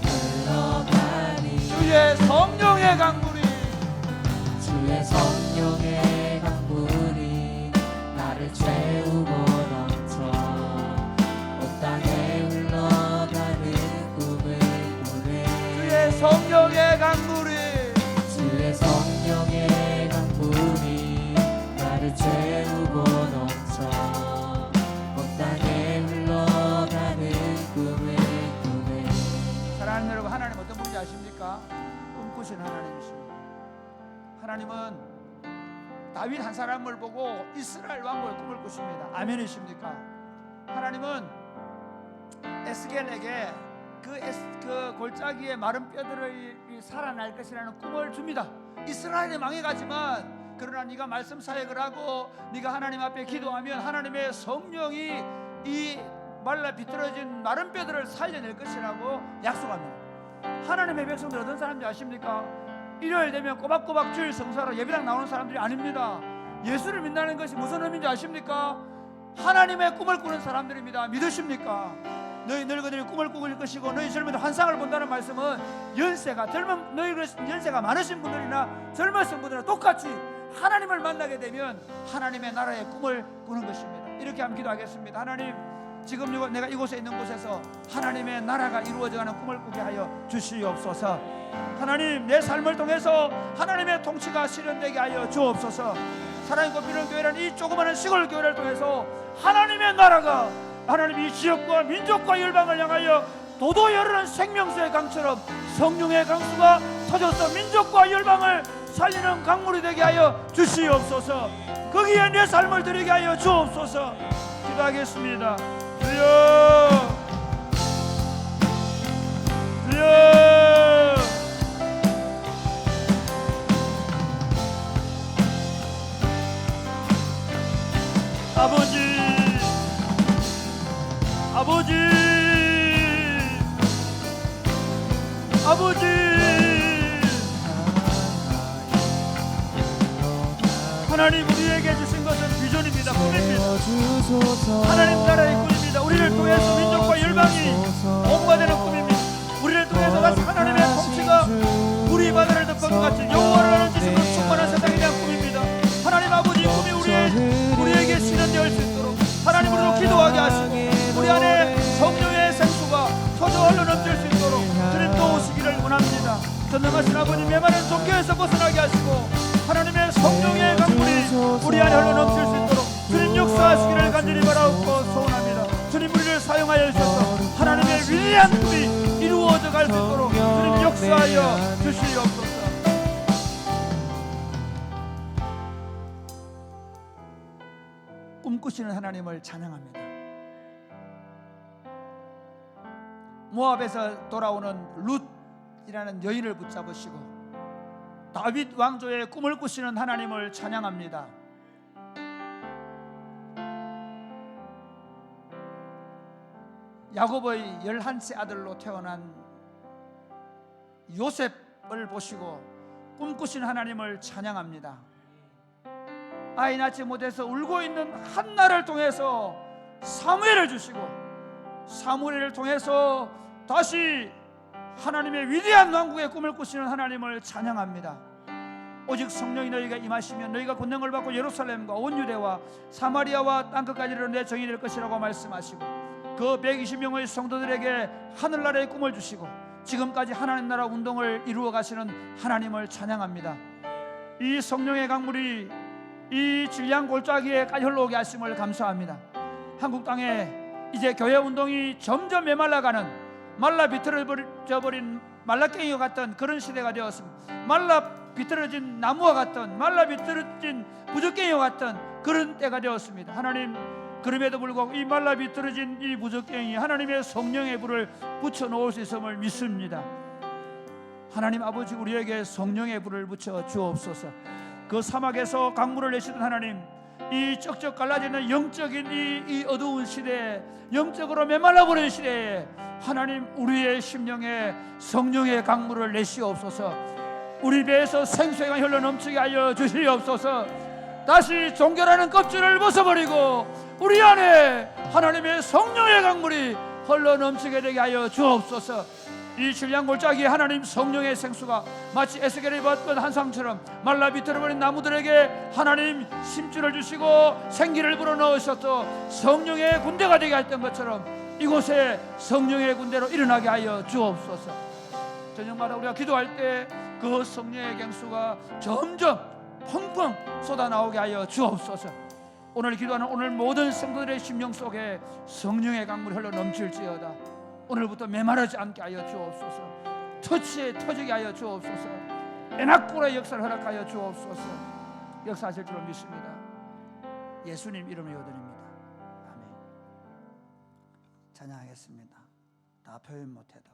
흘러가니 주의 성령의 강물이 주의 성령의 강물이 나를 채우고 넘쳐 온 땅에 흘러가는 꿈을 꾸네 주의 성령의 강물이 주의 성령의 강물이 나를 채우고 넘쳐 온 땅에 흘러가는 꿈을 꾸네 사랑하는 여러분, 하나님 어떤 분인지 아십니까? 꿈꾸시는 하나님이십니다. 하나님은 다윗 한 사람을 보고 이스라엘 왕국의 꿈을 꾸십니다. 아멘이십니까? 하나님은 에스겔에게 그 골짜기의 마른 뼈들이 살아날 것이라는 꿈을 줍니다. 이스라엘이 망해가지만 그러나 네가 말씀 사역을 하고 네가 하나님 앞에 기도하면 하나님의 성령이 이 말라 비틀어진 마른 뼈들을 살려낼 것이라고 약속합니다. 하나님의 백성들 어떤 사람인지 아십니까? 일요일 되면 꼬박꼬박 주일 성사로 예배당 나오는 사람들이 아닙니다. 예수를 믿는 것이 무슨 의미인지 아십니까? 하나님의 꿈을 꾸는 사람들입니다. 믿으십니까? 너희 늙은이들이 꿈을 꾸실 것이고 너희 젊은이들 환상을 본다는 말씀은 연세가 젊은 너희 연세가 많으신 분들이나 젊으신 분들이나 똑같이 하나님을 만나게 되면 하나님의 나라의 꿈을 꾸는 것입니다. 이렇게 한번 기도하겠습니다. 하나님, 지금 내가 이곳에 있는 곳에서 하나님의 나라가 이루어져가는 꿈을 꾸게 하여 주시옵소서. 하나님, 내 삶을 통해서 하나님의 통치가 실현되게 하여 주옵소서. 사랑이 꽃피는 교회라는 이 조그마한 시골 교회를 통해서 하나님의 나라가 하나님 이 지역과 민족과 열방을 향하여 도도 여르는 생명수의 강처럼 성령의 강수가 터져서 민족과 열방을 살리는 강물이 되게 하여 주시옵소서. 거기에 내 삶을 드리게 하여 주옵소서. 기도하겠습니다. 주여, 주여. 아버지, 아버지, 아버지, 하나님 우리에게 주신 것은 비전입니다. 꿈입니다. 하나님 나라의 꿈입니다. 우리를 통해서 민족과 열방이 복음화되는 꿈입니다. 우리를 통해서 다시 하나님의 통치가 우리 바다를 덮은 것 같이 영원을 하는 지식으로 충만한 세상에 대한 꿈입니다. 하나님 아버지, 이 꿈이 우리에게 실현되어 수 있도록 하나님 우리로 기도하게 하시고 우리 안에 성령의 생수가 터져 흘러 넘칠 수 있도록 주님 도우시기를 원합니다. 전능하신 아버지, 메마른 종교에서 벗어나게 하시고 하나님의 성령의 강물이 우리 안에 흘러 넘칠 수 있도록 주님 역사하시기를 간절히 바라옵고 소원합니다. 주님 우리를 사용하여 주셔서 하나님의 위대한 꿈이 이루어져 갈 수 있도록 주님 역사하여 주시옵소서. 꿈꾸시는 하나님을 찬양합니다. 모압에서 돌아오는 룻이라는 여인을 붙잡으시고 다윗 왕조의 꿈을 꾸시는 하나님을 찬양합니다. 야곱의 11째 아들로 태어난 요셉을 보시고 꿈꾸시는 하나님을 찬양합니다. 아이 낳지 못해서 울고 있는 한나를 통해서 사무엘을 주시고 사무엘을 통해서 다시 하나님의 위대한 왕국의 꿈을 꾸시는 하나님을 찬양합니다. 오직 성령이 너희가 임하시면 너희가 권능을 받고 예루살렘과 온 유대와 사마리아와 땅끝까지 이르러 내 정이 될 것이라고 말씀하시고 그 120명의 성도들에게 하늘나라의 꿈을 주시고 지금까지 하나님 나라 운동을 이루어 가시는 하나님을 찬양합니다. 이 성령의 강물이 이 진리한 골짜기에까지 흘러오게 하심을 감사합니다. 한국 땅에 이제 교회 운동이 점점 메말라가는 말라 비틀어져 버린 말라깽이와 같던 그런 시대가 되었습니다. 말라 비틀어진 나무와 같던 말라 비틀어진 부적갱이와 같던 그런 때가 되었습니다. 하나님, 그럼에도 불구하고 이 말라 비틀어진 이 부적갱이 하나님의 성령의 불을 붙여 놓을 수 있음을 믿습니다. 하나님 아버지, 우리에게 성령의 불을 붙여 주옵소서. 그 사막에서 강물을 내시던 하나님, 이 쩍쩍 갈라지는 영적인 이 어두운 시대에, 영적으로 메말라 버린 시대에 하나님, 우리의 심령에 성령의 강물을 내시옵소서. 우리 배에서 생수가 흘러 넘치게 하여 주시옵소서. 다시 종교라는 껍질을 벗어버리고 우리 안에 하나님의 성령의 강물이 흘러 넘치게 되게 하여 주옵소서. 이 진리한 골짜기에 하나님 성령의 생수가 마치 에스겔이 봤던 한상처럼 말라 비틀어버린 나무들에게 하나님 심줄을 주시고 생기를 불어넣으셨고 성령의 군대가 되게 했던 것처럼 이곳에 성령의 군대로 일어나게 하여 주옵소서. 저녁마다 우리가 기도할 때 그 성령의 갱수가 점점 펑펑 쏟아나오게 하여 주옵소서. 오늘 기도하는 오늘 모든 성도들의 심령 속에 성령의 강물이 흘러 넘칠지어다. 오늘부터 메마르지 않게 하여 주옵소서. 터치에 터지게 하여 주옵소서. 에나꼬라의 역사를 허락하여 주옵소서. 역사하실 줄로 믿습니다. 예수님 이름으로 기도드립니다. 아멘. 찬양하겠습니다. 다 표현 못해도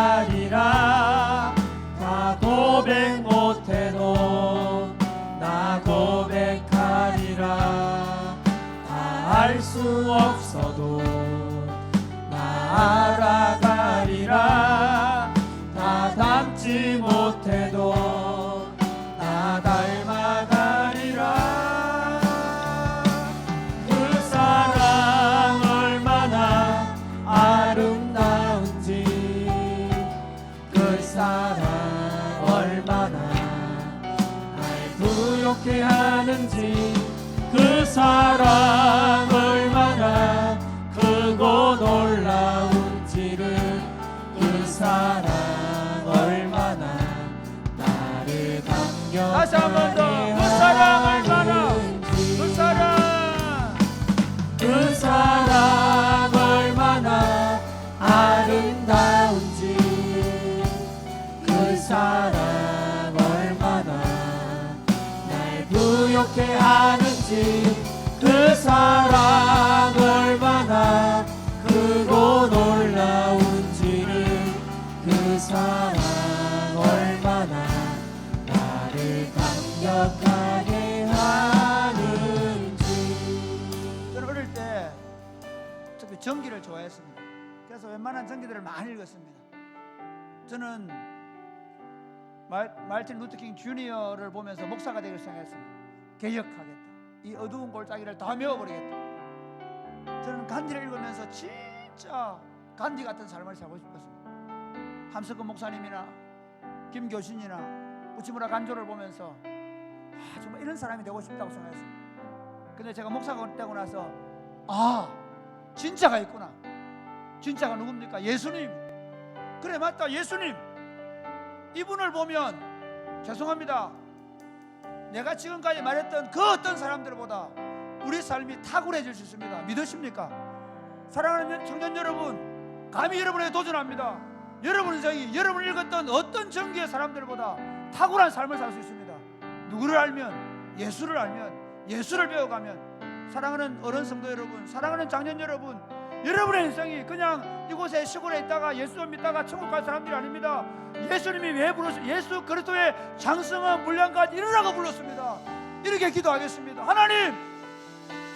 표현하리라. 다 고백 못해도 나 고백하리라. 다 알 수 없어도 나 알아가리라. 다 닮지 못해도 나 닮아가리라. 그 사랑 얼마나 아름다운지, 그 사랑 얼마나 날 부욕해 하는지, 그 사랑 얼마나 크고 놀라운지를, 그 사랑 얼마나 나를 다시 한 번 더. 그 사랑 얼마나, 그 사랑, 그 사랑 얼마나 아름다운지, 그 사랑 얼마나 날 부욕해 하는지, 그 사랑 얼마나 크고 놀라운지를, 그 사랑 얼마나 나를 감격하게 하는지. 저는 어릴 때 특히 전기를 좋아했습니다. 그래서 웬만한 전기들을 많이 읽었습니다. 저는 말틴 루터킹 주니어를 보면서 목사가 되길 생각했습니다. 개혁하겠다. 이 어두운 골짜기를 다 메워버리겠다. 저는 간디를 읽으면서 진짜 간디 같은 삶을 살고 싶었습니다. 함석근 목사님이나 김교신이나 우치무라 간조를 보면서 정말 이런 사람이 되고 싶다고 생각했습니다. 근데 제가 목사가 되고 나서 진짜가 있구나. 진짜가 누굽니까? 예수님. 그래, 맞다, 예수님. 이분을 보면 죄송합니다, 내가 지금까지 말했던 그 어떤 사람들보다 우리 삶이 탁월해질 수 있습니다. 믿으십니까? 사랑하는 청년 여러분, 감히 여러분에게 도전합니다. 여러분 인생이 여러분 읽었던 어떤 전기의 사람들보다 탁월한 삶을 살 수 있습니다. 누구를 알면, 예수를 알면, 예수를 배워가면. 사랑하는 어른 성도 여러분, 사랑하는 장년 여러분, 여러분의 인생이 그냥 이곳에 시골에 있다가 예수 믿다가 천국 갈 사람들이 아닙니다. 예수님이 왜 부르셨? 예수 그리스도의 장성한 분량까지 이루라고 불렀습니다. 이렇게 기도하겠습니다. 하나님,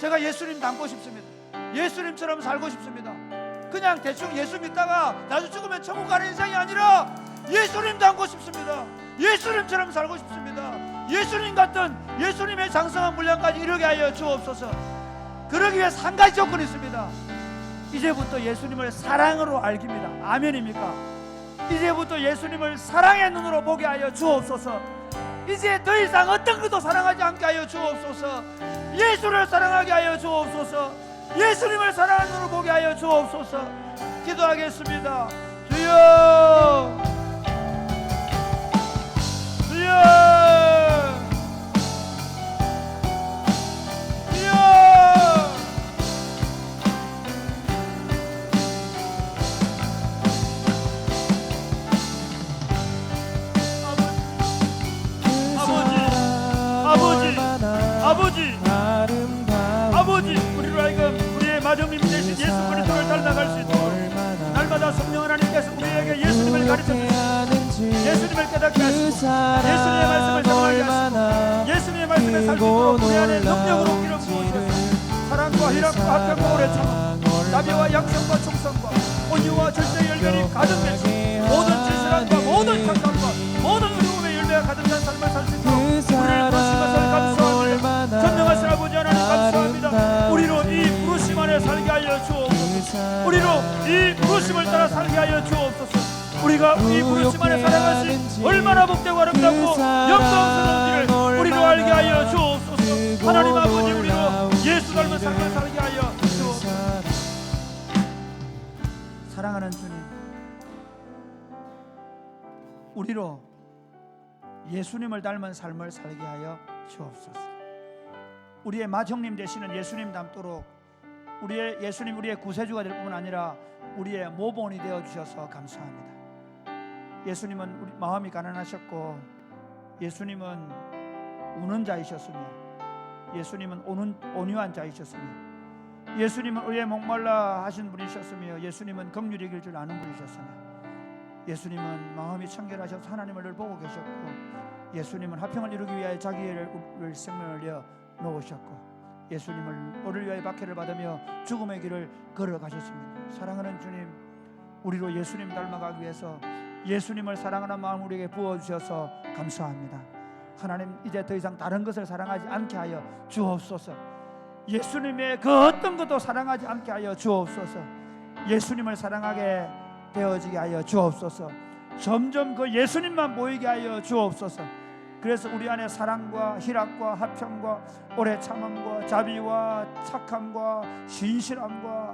제가 예수님 닮고 싶습니다. 예수님처럼 살고 싶습니다. 그냥 대충 예수 믿다가 나중에 죽으면 천국 가는 인생이 아니라 예수님 닮고 싶습니다. 예수님처럼 살고 싶습니다. 예수님 같은 예수님의 장성한 분량까지 이루게 하여 주옵소서. 그러기 위해서 한 가지 조건이 있습니다. 이제부터 예수님을 사랑으로 알깁니다. 아멘입니까? 이제부터 예수님을 사랑의 눈으로 보게 하여 주옵소서. 이제 더 이상 어떤 것도 사랑하지 않게 하여 주옵소서. 예수를 사랑하게 하여 주옵소서. 예수님을 사랑하는 눈으로 보게 하여 주옵소서. 기도하겠습니다. 주여, 주여, 아버지, 우리로 하여금 우리의 마정님 되신 예수 그리스도를 닮아갈 수 있도록 날마다 성령 하나님께서 우리에게 예수님을 가르쳐주시고 예수님을 깨닫게 하시고 예수님의 말씀을 사랑하게 하시고 예수님의 말씀에 살 수 있도록 우리 안에 능력으로 기름 부으셔서 사랑과 희락과 합평과 오래 참음, 자비와 양성과 충성과 온유와 절제의 열매를 가득 맺고 모든 진실함과 모든 착함과 모든 의로움의 열매가 가득 찬 삶을 살 수 있도록 우리를 부르신 것을 감사합니다. 전능하신 아버지 하나님 감사합니다. 우리로 이 부르심 안에 살게 하여 주옵소서. 우리로 이 부르심을 따라 살게 하여 주옵소서. 우리가 이 부르심 안에 살아가시 얼마나 복되고 아름답고 영광스러운지를 우리로 알게 하여 주옵소서. 하나님 아버지, 우리로 예수 닮은 삶을 살게 하여 주옵소서. 사랑하는 주님, 우리로 예수님을 닮은 삶을 살게 하여 주옵소서. 우리의 맏형님 되시는 예수님 닮도록 우리의 예수님 우리의 구세주가 될 뿐만 아니라 우리의 모본이 되어 주셔서 감사합니다. 예수님은 우리 마음이 가난하셨고 예수님은 우는 자이셨으며 예수님은 온유한 자이셨으며 예수님은 우리의 목말라 하신 분이셨으며 예수님은 긍휼히 이길 줄 아는 분이셨으며 예수님은 마음이 청결하셔서 하나님을 늘 보고 계셨고 예수님은 화평을 이루기 위하여 자기의 생명을 내어 놓으셨고 예수님을 우리를 위하여 박해를 받으며 죽음의 길을 걸어가셨습니다. 사랑하는 주님, 우리로 예수님 닮아가기 위해서 예수님을 사랑하는 마음 우리에게 부어주셔서 감사합니다. 하나님, 이제 더 이상 다른 것을 사랑하지 않게 하여 주옵소서. 예수님의 그 어떤 것도 사랑하지 않게 하여 주옵소서. 예수님을 사랑하게 되어지게 하여 주옵소서. 점점 그 예수님만 보이게 하여 주옵소서. 그래서 우리 안에 사랑과 희락과 화평과 오래 참음과 자비와 착함과 신실함과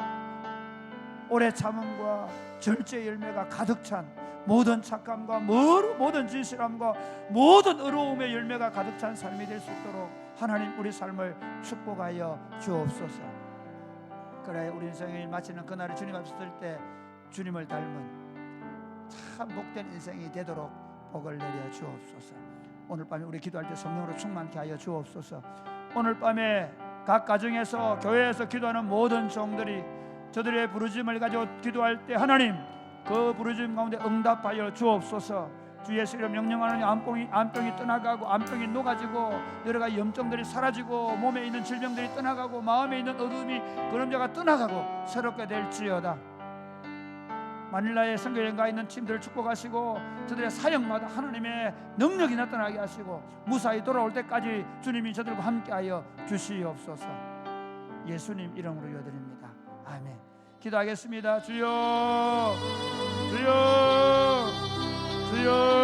오래 참음과 절제의 열매가 가득 찬 모든 착함과 모든 진실함과 모든 의로움의 열매가 가득 찬 삶이 될 수 있도록 하나님 우리 삶을 축복하여 주옵소서. 그래 우리 인생을 마치는 그날에 주님 앞에 설 때 주님을 닮은 참 복된 인생이 되도록 복을 내려 주옵소서. 오늘 밤에 우리 기도할 때 성령으로 충만케 하여 주옵소서. 오늘 밤에 각 가정에서 교회에서 기도하는 모든 종들이 저들의 부르심을 가지고 기도할 때 하나님 그 부르심 가운데 응답하여 주옵소서. 주 예수 이름 명령하는 암병이 떠나가고 암병이 녹아지고 여러 가지 염증들이 사라지고 몸에 있는 질병들이 떠나가고 마음에 있는 어둠이 그림자가 떠나가고 새롭게 될지어다. 마닐라의 선교여행 가 있는 팀들을 축복하시고 저들의 사역마다 하나님의 능력이 나타나게 하시고 무사히 돌아올 때까지 주님이 저들과 함께하여 주시옵소서. 예수님 이름으로 기도드립니다. 아멘. 기도하겠습니다. 주여, 주여, 주여.